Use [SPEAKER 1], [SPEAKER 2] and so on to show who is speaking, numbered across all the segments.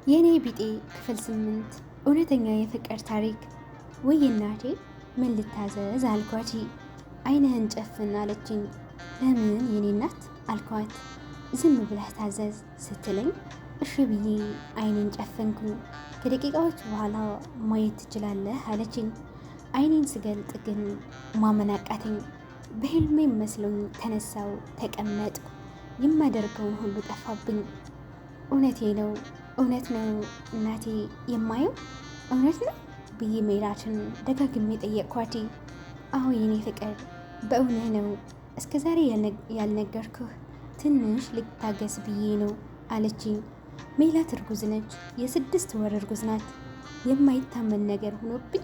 [SPEAKER 1] የኔ ቢጤ ክፍል 8 እውነተኛ የፍቅር ታሪክ። ወይ እናቴ ምን ልታዘዝ አልኳት። አይንህን ጨፍን አለችኝ። ለምን የኔ እናት አልኳት። ዝም ብለህ ታዘዝ ስትለኝ እሺ ብዬ አይኔን ጨፈንኩኝ። ከደቂቃዎች በኋላ ማየት ትችላለህ አለችኝ። አይኔን ስገልጥ ግን ማመን አቃተኝ። በህልሜም መስሎኝ ተነሳው፣ ተቀመጥኩ። የማደርገውን ሁሉ ጠፋብኝ። እውነቴ ነው እውነት ነው እናቴ የማየው እውነት ነው ብዬ ሜላትን ደጋግሜ ጠየቅኳት። አዎ የኔ ፍቅር በእውነት ነው። እስከ ዛሬ ያልነገርኩህ ትንሽ ልታገስ ብዬ ነው አለችኝ። ሜላት እርጉዝ ነች። የ6 ወር እርጉዝ ናት። የማይታመን ነገር ሆኖብኝ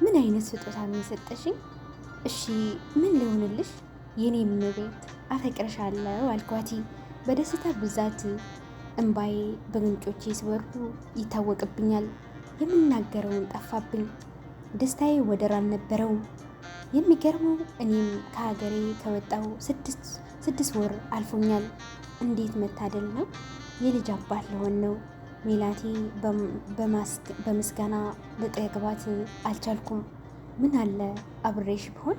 [SPEAKER 1] ምን አይነት ስጦታ ነው የሰጠሽኝ? እሺ ምን ልሆንልሽ የኔ እመቤት? አፈቅርሻለሁ አልኳት በደስታ ብዛት። እንባዬ በጉንጮቼ ሲወርዱ ይታወቅብኛል። የምናገረውን ጠፋብኝ። ደስታዬ ወደር አልነበረውም። የሚገርመው እኔም ከሀገሬ ከወጣው 6 ወር አልፎኛል። እንዴት መታደል ነው! የልጅ አባት ልሆን ነው። ሜላቴ በምስጋና ልጠግባት አልቻልኩም። ምን አለ አብሬሽ ብሆን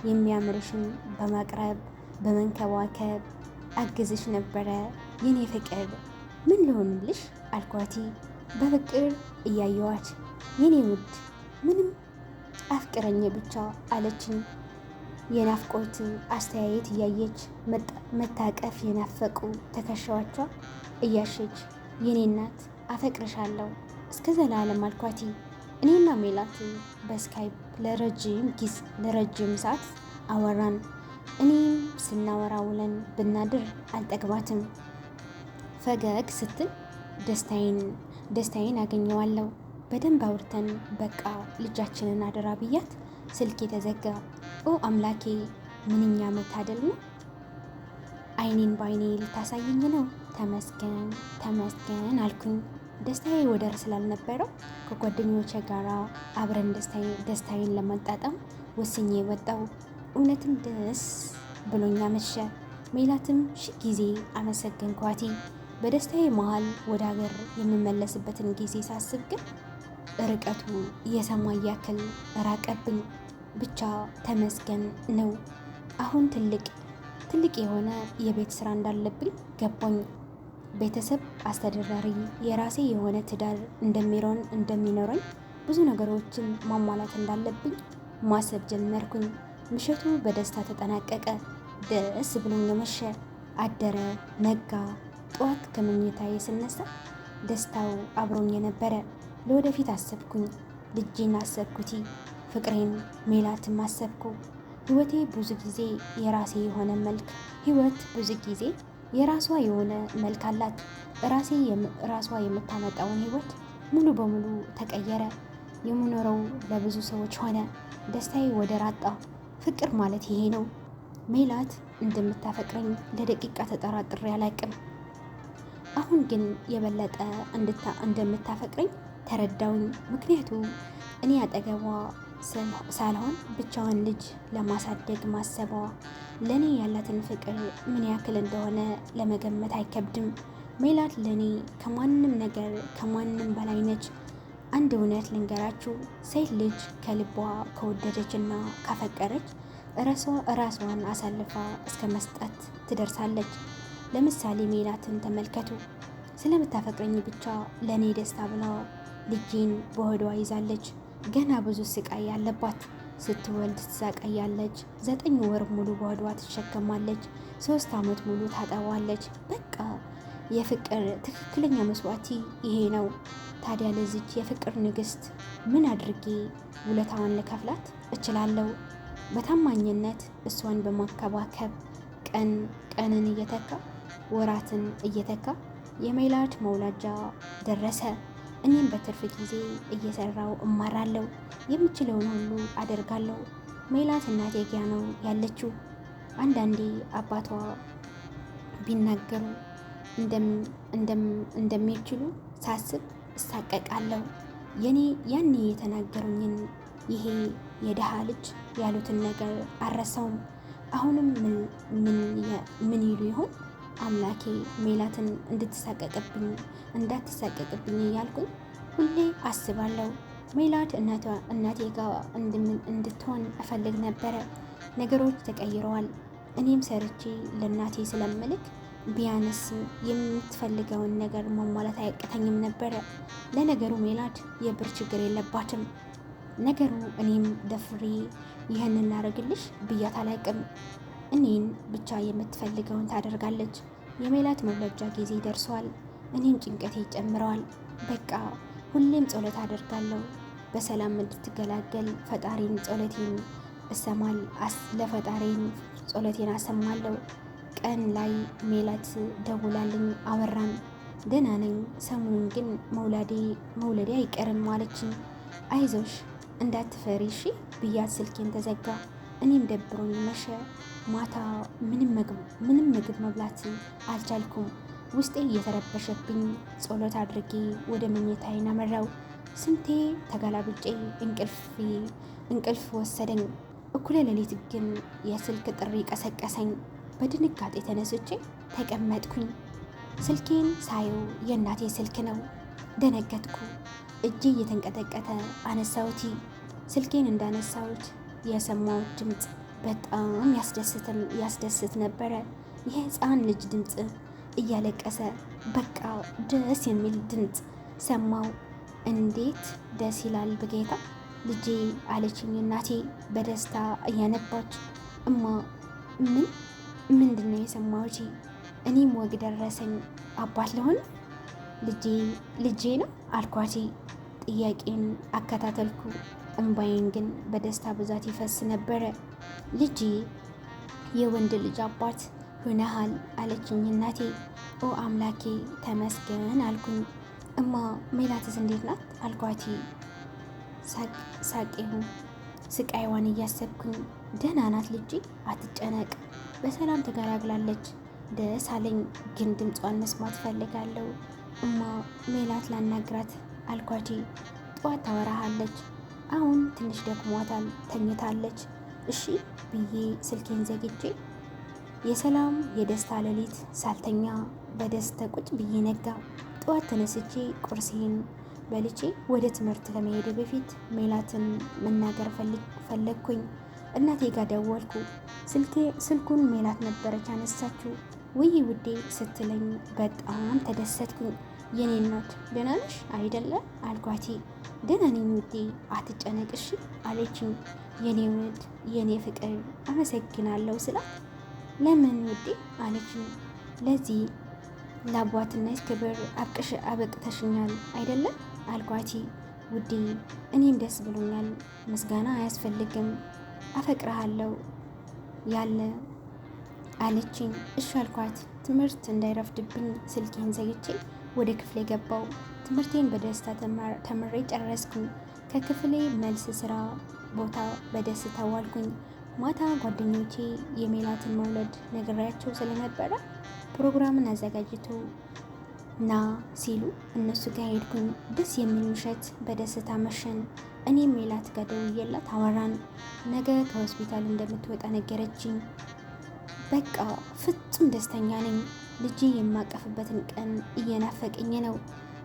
[SPEAKER 1] የሚያምርሽን በማቅረብ በመንከባከብ አግዝሽ ነበረ የኔ ፍቅር። ምን ልሆንልሽ አልኳቲ በፍቅር እያየዋት። የኔ ውድ ምንም አፍቅረኝ ብቻ አለችኝ። የናፍቆት አስተያየት እያየች መታቀፍ የናፈቁ ትከሻዎቿ እያሸች የኔ እናት አፈቅርሻለሁ እስከ ዘላለም አልኳቲ። እኔና ሜላት በስካይፕ ለረጅም ሰዓት አወራን። እኔም ስናወራ ውለን ብናድር አልጠግባትም። ፈገግ ስትል ደስታዬን አገኘዋለሁ። በደንብ አውርተን በቃ ልጃችንን አደራ ብያት ስልክ የተዘጋ። ኦ አምላኬ ምንኛ መታደል ነው! አይኔን በአይኔ ልታሳየኝ ነው። ተመስገን ተመስገን አልኩኝ። ደስታዬ ወደር ስላልነበረው ከጓደኞቼ ጋር አብረን ደስታዬን ለማጣጣም ወስኜ ወጣው። እውነትም ደስ ብሎኛ መሸ። ሜላትም ጊዜ አመሰገንኳቲ። በደስታዬ መሃል ወደ ሀገር የምመለስበትን ጊዜ ሳስብ ግን ርቀቱ የሰማይ ያክል ራቀብኝ። ብቻ ተመስገን ነው። አሁን ትልቅ የሆነ የቤት ስራ እንዳለብኝ ገባኝ። ቤተሰብ አስተዳዳሪ፣ የራሴ የሆነ ትዳር እንደሚኖረኝ፣ ብዙ ነገሮችን ማሟላት እንዳለብኝ ማሰብ ጀመርኩኝ። ምሽቱ በደስታ ተጠናቀቀ። ደስ ብሎኝ መሸ፣ አደረ፣ ነጋ። ጠዋት ከመኝታዬ ስነሳ ደስታው አብሮኝ የነበረ። ለወደፊት አሰብኩኝ። ልጄን አሰብኩቲ፣ ፍቅሬን ሜላትም አሰብኩ። ህይወቴ ብዙ ጊዜ የራሴ የሆነ መልክ ህይወት ብዙ ጊዜ የራሷ የሆነ መልክ አላት። ራሷ የምታመጣውን ህይወት ሙሉ በሙሉ ተቀየረ። የምኖረው ለብዙ ሰዎች ሆነ። ደስታዬ ወደር አጣ። ፍቅር ማለት ይሄ ነው። ሜላት እንደምታፈቅረኝ ለደቂቃ ተጠራጥሬ አላቅም። አሁን ግን የበለጠ እንደምታፈቅረኝ ተረዳውኝ። ምክንያቱም እኔ አጠገቧ ሳልሆን ብቻዋን ልጅ ለማሳደግ ማሰቧ ለእኔ ያላትን ፍቅር ምን ያክል እንደሆነ ለመገመት አይከብድም። ሜላት ለእኔ ከማንም ነገር ከማንም በላይ ነች። አንድ እውነት ልንገራችሁ፣ ሴት ልጅ ከልቧ ከወደደች እና ካፈቀረች ራሷን አሳልፋ እስከ መስጠት ትደርሳለች። ለምሳሌ ሜላትን ተመልከቱ። ስለምታፈቅረኝ ብቻ ለእኔ ደስታ ብላ ልጄን በሆዷ ይዛለች። ገና ብዙ ስቃይ ያለባት። ስትወልድ ትሳቀያለች። 9 ወር ሙሉ በሆዷ ትሸከማለች። 3 ዓመት ሙሉ ታጠባለች። በቃ የፍቅር ትክክለኛ መስዋዕቲ ይሄ ነው። ታዲያ ለዚች የፍቅር ንግስት ምን አድርጌ ውለታዋን ልከፍላት እችላለሁ? በታማኝነት እሷን በማከባከብ ቀንን እየተካ ወራትን እየተካ የሜላት መውላጃ ደረሰ። እኔም በትርፍ ጊዜ እየሰራው እማራለሁ። የምችለውን ሁሉ አደርጋለሁ። ሜላት እናቴ ጋ ነው ያለችው። አንዳንዴ አባቷ ቢናገሩ እንደሚችሉ ሳስብ እሳቀቃለሁ። ያኔ የተናገሩኝን ይሄ የድሃ ልጅ ያሉትን ነገር አልረሳውም። አሁንም ምን ይሉ ይሆን? አምላኬ ሜላትን እንዳትሳቀቅብኝ እያልኩኝ ሁሌ አስባለሁ። ሜላት እናቴ ጋር እንድትሆን እፈልግ ነበረ። ነገሮች ተቀይረዋል። እኔም ሰርቼ ለእናቴ ስለምልክ ቢያንስ የምትፈልገውን ነገር ማሟላት አያቅተኝም ነበረ። ለነገሩ ሜላት የብር ችግር የለባትም። ነገሩ እኔም ደፍሬ ይህንን ላደርግልሽ ብያት አላቅም። እኔን ብቻ የምትፈልገውን ታደርጋለች። የሜላት መውለጃ ጊዜ ደርሷል። እኔም ጭንቀቴ ይጨምረዋል። በቃ ሁሌም ጸሎት አደርጋለሁ በሰላም እንድትገላገል ፈጣሪን ጸሎቴን ለፈጣሪን ጸሎቴን አሰማለሁ። ቀን ላይ ሜላት ደውላልኝ አወራን። ደህና ነኝ፣ ሰሞኑን ግን መውለዴ አይቀርም አለችኝ። አይዞሽ እንዳትፈሪ እሺ ብያት ስልኬን ተዘጋ። እኔም ደብሮኝ መሸ። ማታ ምንም ምግብ መብላት አልቻልኩም። ውስጤ እየተረበሸብኝ ጸሎት አድርጌ ወደ መኝታዬ አመራው። ስንቴ ተገላብጬ እንቅልፍ ወሰደኝ። እኩለ ሌሊት ግን የስልክ ጥሪ ቀሰቀሰኝ። በድንጋጤ ተነስቼ ተቀመጥኩኝ። ስልኬን ሳየው የእናቴ ስልክ ነው። ደነገጥኩ። እጄ እየተንቀጠቀጠ አነሳሁት። ስልኬን እንዳነሳሁት የሰማሁት ድምፅ በጣም ያስደስት ነበረ። የህፃን ልጅ ድምፅ እያለቀሰ በቃ ደስ የሚል ድምፅ ሰማው። እንዴት ደስ ይላል በጌታ ልጄ አለችኝ እናቴ በደስታ እያነባች። እማ ምንድን ነው የሰማሁት? እኔም ወግ ደረሰኝ። አባት ለሆን ልጄ ነው አልኳት። ጥያቄን አከታተልኩ። እምባዬን ግን በደስታ ብዛት ይፈስ ነበረ። ልጄ የወንድ ልጅ አባት ሆነሃል አለችኝ እናቴ። ኦ አምላኬ ተመስገን አልኩኝ። እማ ሜላትስ እንዴት ናት አልኳት። ሳቄሁ ስቃይዋን እያሰብኩኝ ደህና ናት ልጄ አትጨነቅ፣ በሰላም ተገላግላለች። ደስ አለኝ፣ ግን ድምጿን መስማት ፈልጋለሁ። እማ ሜላት ላናግራት አልኳት። ጠዋት ታወራሃለች፣ አሁን ትንሽ ደክሟታል ተኝታለች። እሺ ብዬ ስልኬን ዘግቼ የሰላም የደስታ ሌሊት ሳልተኛ በደስታ ቁጭ ብዬ ነጋ። ጠዋት ተነስቼ ቁርሴን በልቼ ወደ ትምህርት ከመሄድ በፊት ሜላትን መናገር ፈለግኩኝ። እናቴ ጋር ደወልኩ። ስልኩን ሜላት ነበረች አነሳችው። ውይ ውዴ ስትለኝ በጣም ተደሰትኩኝ። የኔ እናት ደህና ነሽ አይደለ አልኳት። ደህና ነኝ ውዴ አትጨነቅሽ አለችኝ። የኔ ውድ የኔ ፍቅር አመሰግናለሁ ስላት ለምን ውዴ አለችኝ። ለዚህ ለአባትነት ክብር አበቅተሽኛል አይደለም አልኳት። ውዴ እኔም ደስ ብሎኛል፣ ምስጋና አያስፈልግም፣ አፈቅረሃለሁ ያለ አለችኝ። እሺ አልኳት። ትምህርት እንዳይረፍድብኝ ስልኬን ዘግቼ ወደ ክፍሌ ገባው። ትምህርቴን በደስታ ተምሬ ጨረስኩኝ። ከክፍሌ መልስ ስራ ቦታ በደስታ ዋልኩኝ። ማታ ጓደኞቼ የሜላትን መውለድ ነግሬያቸው ስለነበረ ፕሮግራምን አዘጋጅቶ ና ሲሉ እነሱ ጋር ሄድኩኝ። ደስ የሚል ምሽት በደስታ መሸን። እኔም ሜላት ጋር ደውዬላት አወራን። ነገ ከሆስፒታል እንደምትወጣ ነገረችኝ። በቃ ፍጹም ደስተኛ ነኝ። ልጄ የማቀፍበትን ቀን እየናፈቀኝ ነው።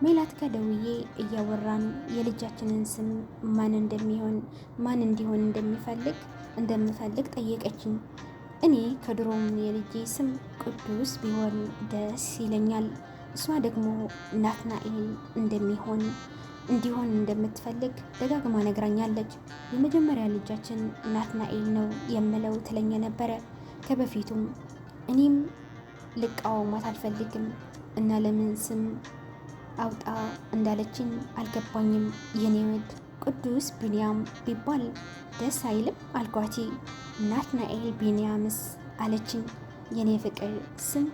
[SPEAKER 1] ሜላት ጋር ደውዬ እያወራን የልጃችንን ስም ማን እንዲሆን እንደምፈልግ ጠየቀችኝ። እኔ ከድሮም የልጄ ስም ቅዱስ ቢሆን ደስ ይለኛል። እሷ ደግሞ ናትናኤል እንዲሆን እንደምትፈልግ ደጋግማ ነግራኛለች። የመጀመሪያ ልጃችን ናትናኤል ነው የምለው ትለኝ ነበረ ከበፊቱም። እኔም ልቃወማት አልፈልግም እና ለምን ስም አውጣ እንዳለችኝ አልገባኝም። የኔ ውድ ቅዱስ ቢንያም ቢባል ደስ አይልም አልኳት። ናትናኤል ቢንያምስ አለችኝ። የኔ ፍቅር ስም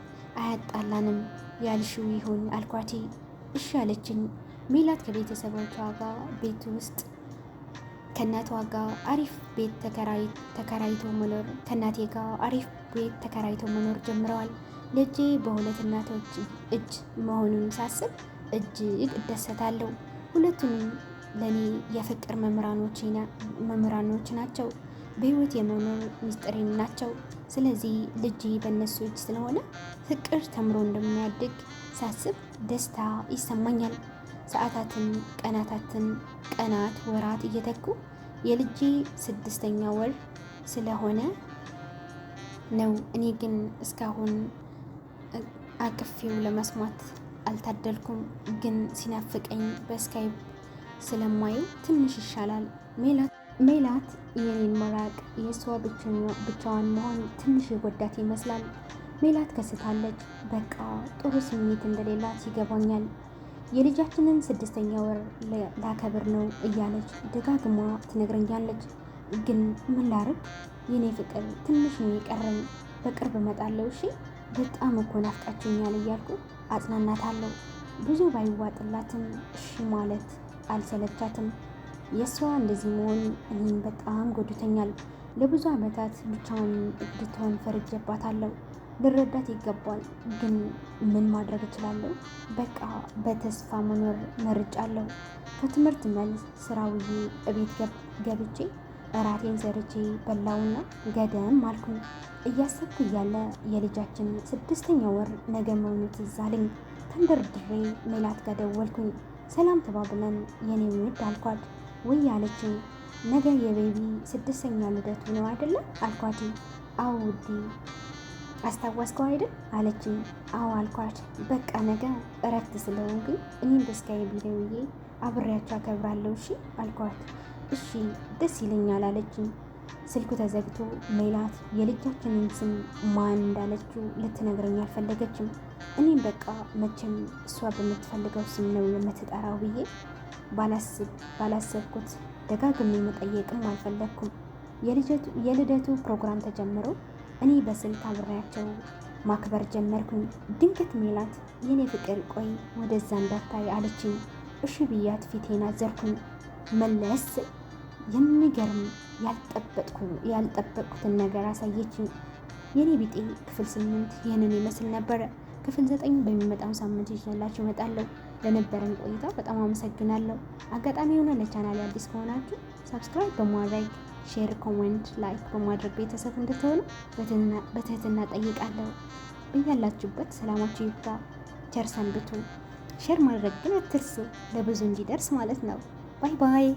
[SPEAKER 1] አያጣላንም ያልሽው ይሁን አልኳት። እሺ አለችኝ። ሜላት ከቤተሰቦቿ ጋር ቤት ውስጥ ከእናቷ ጋር አሪፍ ቤት ተከራይቶ መኖር ከእናቴ ጋር አሪፍ ቤት ተከራይቶ መኖር ጀምረዋል። ልጄ በሁለት እናቶች እጅ መሆኑን ሳስብ እጅግ እደሰታለሁ። ሁለቱንም ለእኔ የፍቅር መምህራኖች ናቸው። በህይወት የመኖር ሚስጥሬን ናቸው። ስለዚህ ልጄ በእነሱ እጅ ስለሆነ ፍቅር ተምሮ እንደሚያድግ ሳስብ ደስታ ይሰማኛል። ሰዓታትን፣ ቀናት፣ ወራት እየተኩ የልጄ 6ኛ ወር ስለሆነ ነው። እኔ ግን እስካሁን አቅፌው ለመስማት አልታደልኩም። ግን ሲናፍቀኝ በስካይፕ ስለማየው ትንሽ ይሻላል። ሜላት የኔን መራቅ የእሷ ብቻዋን መሆን ትንሽ የጎዳት ይመስላል። ሜላት ከስታለች። በቃ ጥሩ ስሜት እንደሌላት ይገባኛል። የልጃችንን 6ኛ ወር ላከብር ነው እያለች ደጋግማ ትነግረኛለች። ግን ምን ላርግ የኔ ፍቅር፣ ትንሽ ነው የቀረኝ፣ በቅርብ እመጣለሁ እሺ፣ በጣም እኮ ናፍቃችኛል እያልኩ አጽናናታለሁ። ብዙ ባይዋጥላትም እሺ ማለት አልሰለቻትም። የእሷ እንደዚህ መሆን እኔን በጣም ጎድተኛል። ለብዙ ዓመታት ብቻዋን እንድትሆን ፈርጄባታለሁ። ልረዳት ይገባል። ግን ምን ማድረግ እችላለሁ? በቃ በተስፋ መኖር መርጫለሁ። ከትምህርት መልስ ስራ ውዬ እቤት ገብቼ እራቴን ሰርቼ በላውና ገደም አልኩኝ። እያሰብኩ እያለ የልጃችን 6ኛ ወር ነገ መሆኑ ትዝ አለኝ። ተንደርድሬ ሜላት ጋር ደወልኩኝ። ሰላም ተባብለን የኔ ውድ አልኳት። ውይ አለችኝ። ነገ የቤቢ 6ኛ ልደቱ ነው አይደለ አልኳት። አዎ ውዴ አስታወስከው አይደል አለችኝ። አዎ አልኳት። በቃ ነገ እረፍት ስለሆንኩኝ እኔም በስካይፕ ደውዬ አብሬያቸው አከብራለሁ እሺ አልኳት። እሺ ደስ ይለኛል አለችኝ። ስልኩ ተዘግቶ ሜላት የልጃችንን ስም ማን እንዳለችው ልትነግረኝ አልፈለገችም። እኔም በቃ መቼም እሷ በምትፈልገው ስም ነው የምትጠራው ብዬ ባላሰብኩት ደጋግሜ መጠየቅም አልፈለግኩም። የልደቱ ፕሮግራም ተጀምሮ እኔ በስልክ አብሬያቸው ማክበር ጀመርኩኝ። ድንገት ሜላት የኔ ፍቅር ቆይ ወደዛ እንዳታይ አለችኝ። እሺ ብያት ፊቴን አዘርኩኝ። መለስ የሚገርም ያልጠበቅኩትን ነገር አሳየችኝ። የኔ ቢጤ ክፍል 8 ይህንን ይመስል ነበረ። ክፍል 9 በሚመጣው ሳምንት ይዤላችሁ እመጣለሁ። ለነበረን ቆይታ በጣም አመሰግናለሁ። አጋጣሚ የሆነ ለቻናል አዲስ ከሆናችሁ ሰብስክራይብ በማድረግ ሼር፣ ኮሜንት፣ ላይክ በማድረግ ቤተሰብ እንድትሆኑ በትህትና ጠይቃለሁ። በያላችሁበት ሰላማችሁ ይብዛ። ቸር ሰንብቱ። ሼር ማድረግ ግን አትርሱ፣ ለብዙ እንዲደርስ ማለት ነው። ባይ ባይ።